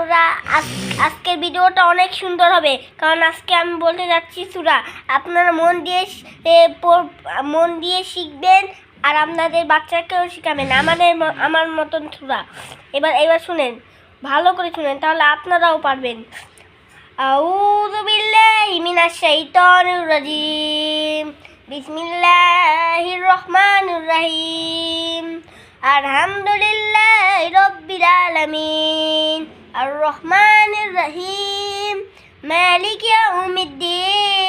বন্ধুরা, আজকের ভিডিওটা অনেক সুন্দর হবে, কারণ আজকে আমি বলতে যাচ্ছি সূরা। আপনারা মন দিয়ে শিখবেন আর আপনাদের বাচ্চাকেও শিখাবেন আমার মতন সূরা। এবার শুনেন, ভালো করে শুনেন, তাহলে আপনারাও পারবেন। আউযু বিল্লাহি মিনাশ শাইতানির রাজিম। বিসমিল্লাহির রহমানির রহিম। আলহামদুলিল্লাহি রাব্বিল আলামিন আর রহমানির রহিম মালিকি ইয়াউমিদ্দিন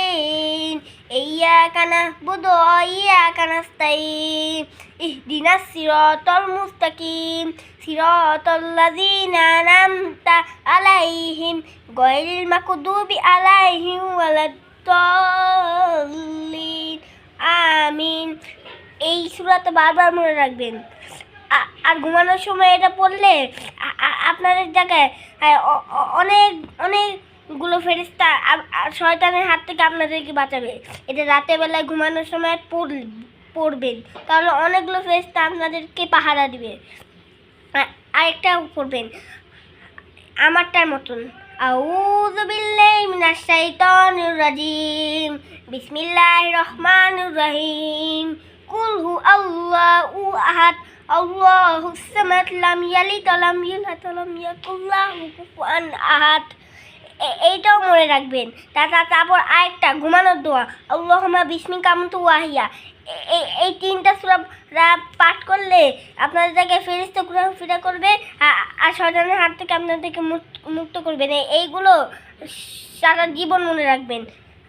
ইয়্যাকা না'বুদু ওয়া ইয়্যাকা নাস্তাঈন ইহদিনাস সিরাতাল মুস্তাকিম সিরাতাল লাযীনা আন'আমতা আলাইহিম গায়রিল মাগদুবি আলাইহিম ওয়ালাদ-দাল্লিন। আমিন। এই সূরাটা বারবার মনে রাখবেন, আর ঘুমানোর সময় এটা পড়লে আপনাদের জায়গায় অনেকগুলো ফেরেশতা শয়তানের হাত থেকে আপনাদেরকে বাঁচাবে। এটা রাতের বেলায় ঘুমানোর সময় পড়বেন, তাহলে অনেকগুলো ফেরেশতা আপনাদেরকে পাহারা দিবে। আরেকটা পড়বেন আমারটার মতন। আউযু বিল্লাহি মিনাশ শাইতানির রাজিম। বিসমিল্লাহির রহমানির রহিম। কুল হু আল্লাহু আহাদ আল্লাহুস সামাদ লাম ইয়ালিদ ওয়া লাম ইউলাদ ওয়া লাম ইয়াকুল লাহু কুফুয়ান আহাদ। এইটাও মনে রাখবেন। তারপর আরেকটা ঘুমানোর দোয়া, আল্লাহুম্মা বিসমিকা আমতু ওয়া আহইয়া। এই তিনটা সূরা পাঠ করলে আপনাদের জায়গায় ফেরেশতা ঘোরাফেরা করবে আর শয়তানের হাত থেকে আপনাদেরকে মুক্ত করবেন। এইগুলো সারা জীবন মনে রাখবেন।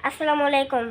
আসসালামু আলাইকুম।